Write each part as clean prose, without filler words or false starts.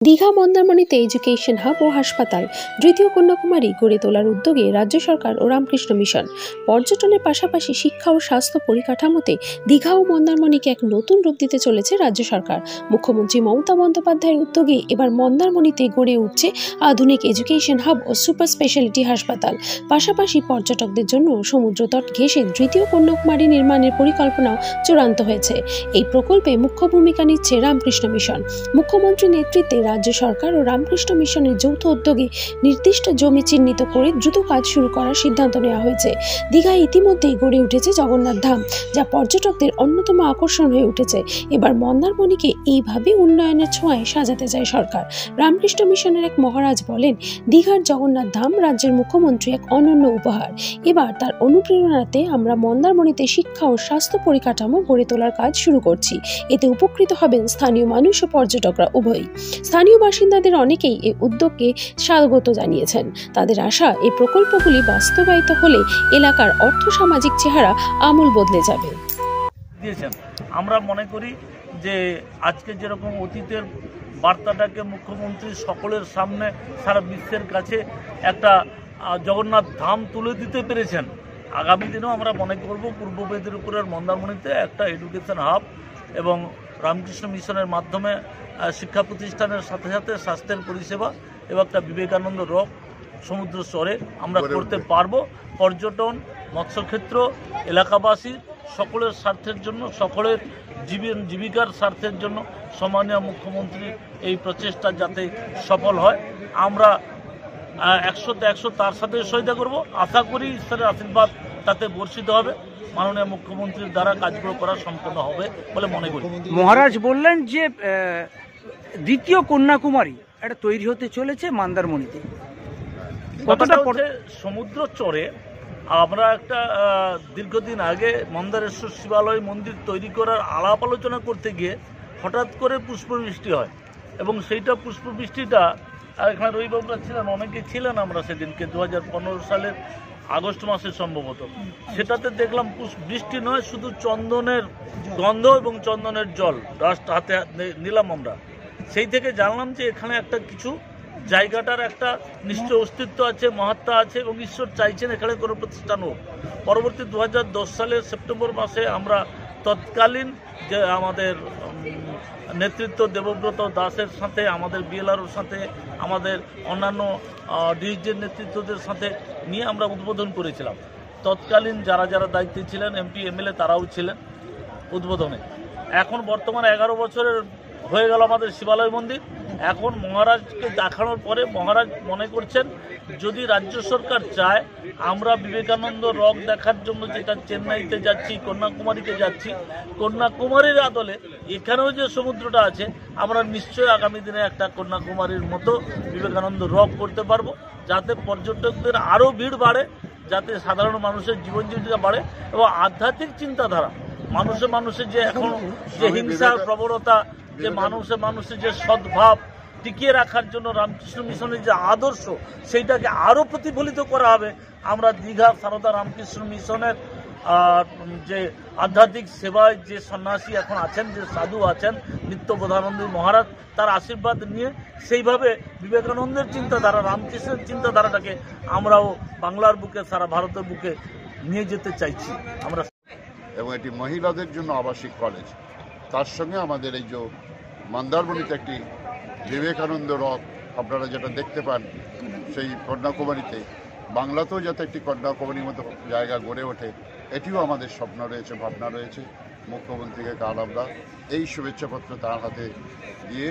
দীঘা মন্দারমণিতে education hub ও হাসপাতাল, দ্বিতীয় কন্যাকুমারী গড়ে তোলার উদ্যোগে রাজ্য সরকার ও রামকৃষ্ণ মিশন। পর্যটনের পাশাপাশি শিক্ষা ও স্বাস্থ্য পরিকাঠামোতে দীঘা ও মন্দারমণিকে এক নতুন রূপ দিতে চলেছে রাজ্য সরকার। মুখ্যমন্ত্রী মমতা বন্দ্যোপাধ্যায়ের উদ্যোগে এবার মন্দারমণিতে গড়ে উঠছে আধুনিক এডুকেশন হাব ও সুপার স্পেশালিটি হাসপাতাল। পাশাপাশি পর্যটকদের জন্য সমুদ্রতট ঘেঁষে দ্বিতীয় কন্যাকুমারী নির্মাণের পরিকল্পনাও চূড়ান্ত হয়েছে। এই প্রকল্পে মুখ্য ভূমিকা নিচ্ছে রামকৃষ্ণ মিশন। মুখ্যমন্ত্রীর নেতৃত্বে রাজ্য সরকার ও রামকৃষ্ণ মিশনের যৌথ উদ্যোগে নির্দিষ্ট জমি চিহ্নিত করে দ্রুত কাজ শুরু করার সিদ্ধান্ত নেওয়া হয়েছে। দীঘায় ইতিমধ্যেই গড়ে উঠেছে জগন্নাথ ধাম, যা পর্যটকদের অন্যতম আকর্ষণ হয়ে উঠেছে। এবার মন্দারমণিকে এইভাবে উন্নয়নের ছোঁয়ায় সাজাতে চায় সরকার। রামকৃষ্ণ মিশনের এক মহারাজ বলেন, দীঘার জগন্নাথ ধাম রাজ্যের মুখ্যমন্ত্রী এক অনন্য উপহার। এবার তার অনুপ্রেরণাতে আমরা মন্দারমণিতে শিক্ষা ও স্বাস্থ্য পরিকাঠামো গড়ে তোলার কাজ শুরু করছি। এতে উপকৃত হবেন স্থানীয় মানুষ ও পর্যটকরা উভয়ই। স্থানীয় বাসিন্দাদের অনেকেই এই উদ্যোগকে স্বাগত জানিয়েছেন। তাদের আশা, এই প্রকল্পগুলি বাস্তবায়িত হলে এলাকার অর্থ-সামাজিক চেহারা আমূল বদলে যাবে। আমরা মনে করি যে আজকে যেরকম অতীতের বার্তাটাকে মুখ্যমন্ত্রী সকলের সামনে সারা বিশ্বের কাছে একটা জগন্নাথ ধাম তুলে দিতে পেরেছেন, আগামী দিনেও আমরা মনে করব পূর্ব মেদিনীপুরের মন্দারমণিতে একটা এডুকেশন হাব এবং রামকৃষ্ণ মিশনের মাধ্যমে শিক্ষা প্রতিষ্ঠানের সাথে সাথে স্বাস্থ্যের পরিষেবা এবং একটা বিবেকানন্দ রক সমুদ্র স্তরে আমরা করতে পারবো। পর্যটন, মৎস্যক্ষেত্র, এলাকাবাসী সকলের স্বার্থের জন্য, সকলের জীবিকার স্বার্থের জন্য সম্মানীয় মুখ্যমন্ত্রীর এই প্রচেষ্টা যাতে সফল হয়, আমরা 100তে 100 তার সাথে সহায়তা করব। আশা করি ঈশ্বরের আশীর্বাদ তাতে বর্ষিত হবে, মাননীয় মুখ্যমন্ত্রীর দ্বারা কাজগুলো করা সম্পন্ন হবে বলে মনে করি। মহারাজ বললেন যে দ্বিতীয় কন্যাকুমারী এটা তৈরি হতে চলেছে মন্দারমণিতে। কতটা সমুদ্র চরে আমরা একটা দীর্ঘদিন আগে মন্দারেশ্বর শিবালয় মন্দির তৈরি করার আলাপ আলোচনা করতে গিয়ে হঠাৎ করে পুষ্পবৃষ্টি হয় এবং সেইটা পুষ্পবৃষ্টিটা এখানে রবিবাবুরা ছিলেন, অনেকে ছিলেন আমরা সেদিনকে 2015 সালের আগস্ট মাসে সম্ভবত। সেটাতে দেখলাম বৃষ্টি নয়, শুধু চন্দনের গন্ধ এবং চন্দনের জল ডাস্ট হাতে নিলাম আমরা। সেই থেকে জানলাম যে এখানে একটা কিছু জায়গাটার একটা নিশ্চয় অস্তিত্ব আছে, মাহাত্ম্য আছে এবং ঈশ্বর চাইছেন এখানে কোনো প্রতিষ্ঠান হোক। পরবর্তী 2010 সালের সেপ্টেম্বর মাসে আমরা তৎকালীন যে আমাদের নেতৃত্ব দেবব্রত দাসের সাথে, আমাদের বিএলআরওর সাথে, আমাদের অন্যান্য ডিএসডির নেতৃত্বদের সাথে নিয়ে আমরা উদ্বোধন করেছিলাম। তৎকালীন যারা যারা দায়িত্বে ছিলেন, এমপি এমএলএ তারাও ছিলেন উদ্বোধনে। এখন বর্তমানে 11 বছরের হয়ে গেল আমাদের শিবালয় মন্দির। এখন মহারাজকে দেখানোর পরে মহারাজ মনে করছেন যদি রাজ্য সরকার চায় আমরা বিবেকানন্দ রক দেখার জন্য যেটা চেন্নাইতে যাচ্ছি, কন্যাকুমারীতে যাচ্ছি, কন্যাকুমারীর আদলে এখানেও যে সমুদ্রটা আছে আমরা নিশ্চয়ই আগামী দিনে একটা কন্যাকুমারীর মতো বিবেকানন্দ রক করতে পারবো, যাতে পর্যটকদের আরও ভিড় বাড়ে, যাতে সাধারণ মানুষের জীবন জীবিকা বাড়ে এবং আধ্যাত্মিক চিন্তাধারা মানুষের যে এখন যে হিংসার প্রবণতা, যে মানুষের যে সদ্ভাব টিকিয়ে রাখার জন্য রামকৃষ্ণ মিশনের যে আদর্শ সেইটাকে আরও প্রতিফলিত করা হবে। আমরা দীঘা সারদা রামকৃষ্ণ মিশনের যে আধ্যাত্মিক সেবায় যে সন্ন্যাসী এখন আছেন, যে সাধু আছেন নিত্যবোধানন্দী মহারাজ, তার আশীর্বাদ নিয়ে সেইভাবে বিবেকানন্দের চিন্তাধারা, রামকৃষ্ণের চিন্তাধারাটাকে আমরাও বাংলার বুকে, সারা ভারতের বুকে নিয়ে যেতে চাইছি আমরা। এবং এটি মহিলাদের জন্য আবাসিক কলেজ, তার সঙ্গে আমাদের এই যে মন্দারমণিতে একটি বিবেকানন্দ রক আপনারা যেটা দেখতে পান সেই কন্যাকুমারীতে, বাংলাতেও যাতে একটি কন্যাকুমারীর মতো জায়গা গড়ে ওঠে, এটিও আমাদের স্বপ্ন রয়েছে, ভাবনা রয়েছে। মুখ্যমন্ত্রীকে কাল আমরা এই শুভেচ্ছাপত্র তার হাতে দিয়ে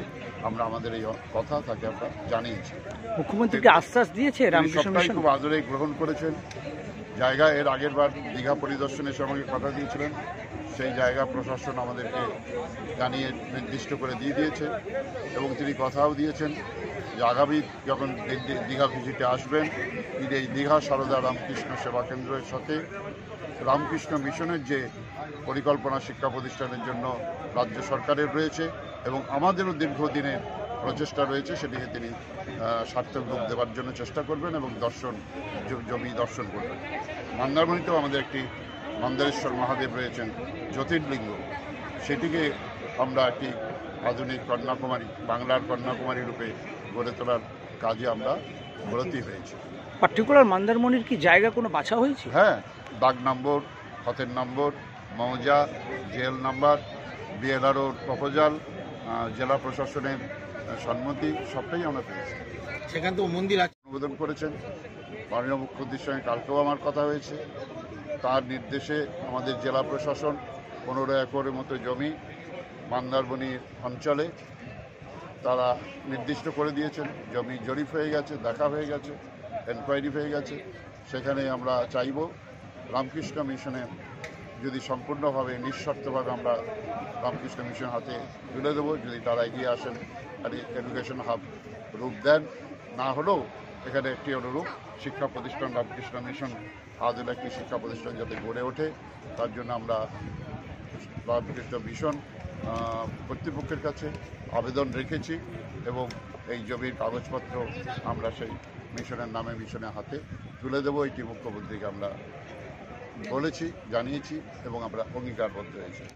আমরা আমাদের এই কথা তাকে আমরা জানিয়েছি। মুখ্যমন্ত্রীকে আশ্বাস দিয়েছে রামকৃষ্ণ মিশন, খুব আদরে গ্রহণ করেছেন। জায়গা এর আগের বার দীঘা পরিদর্শনের সময় কথা দিয়েছিলেন, সেই জায়গা প্রশাসন আমাদেরকে জানিয়ে নির্দিষ্ট করে দিয়ে দিয়েছে এবং তিনি কথাও দিয়েছেন যে আগামী যখন দীঘা ভিজিটে আসবেন তিনি এই দীঘা সারদা রামকৃষ্ণ সেবা কেন্দ্রের সাথে রামকৃষ্ণ মিশনের যে পরিকল্পনা শিক্ষা প্রতিষ্ঠানের জন্য রাজ্য সরকারের রয়েছে এবং আমাদেরও দীর্ঘদিনের প্রচেষ্টা রয়েছে, সেটিকে তিনি সার্থক রূপ দেওয়ার জন্য চেষ্টা করবেন এবং জমি দর্শন করবেন। মন্দারমণিতেও আমাদের একটি মন্দারেশ্বর মহাদেব রয়েছেন জ্যোতির্লিঙ্গ, সেটিকে আমরা একটি আধুনিক কন্যাকুমারী, বাংলার কন্যাকুমারী রূপে গড়ে তোলার কাজে আমরা ব্রতী হয়েছি। পার্টিকুলার মন্দারমণির কি জায়গা কোনো বাছা হয়েছে? হ্যাঁ, দাগ নম্বর, হতের নম্বর, মৌজা, জেল নাম্বার, বিএলআরওর প্রপোজাল, জেলা প্রশাসনের সম্মতি সবটাই আমরা পেয়েছি। সেখানে তো মন্দির আছে, অনুমোদন করেছেন মাননীয় মুখ্যমন্ত্রীর সঙ্গে কালকেও আমার কথা হয়েছে। তার নির্দেশে আমাদের জেলা প্রশাসন 15 একরের মতো জমি মন্দারমণির অঞ্চলে তারা নির্দিষ্ট করে দিয়েছেন। জমি জরিপ হয়ে গেছে, দেখা হয়ে গেছে, এনকোয়ারি হয়ে গেছে। সেখানে আমরা চাইব রামকৃষ্ণ মিশনের যদি সম্পূর্ণভাবে নিঃশর্তভাবে আমরা রামকৃষ্ণ মিশন হাতে তুলে দেবো, যদি তারা এগিয়ে আসেন আর এডুকেশন হাব রূপ দেন। না হলেও এখানে একটি অনুরূপ শিক্ষা প্রতিষ্ঠান রামকৃষ্ণ মিশন আদলে একটি শিক্ষা প্রতিষ্ঠান যাতে গড়ে ওঠে, তার জন্য আমরা রামকৃষ্ণ মিশন কর্তৃপক্ষের কাছে আবেদন রেখেছি এবং এই জমির কাগজপত্র আমরা সেই মিশনের নামে মিশনের হাতে তুলে দেবো। এটি মুখ্যমন্ত্রীকে আমরা বলেছি, জানিয়েছি এবং আমরা অঙ্গীকারবদ্ধ হয়েছি।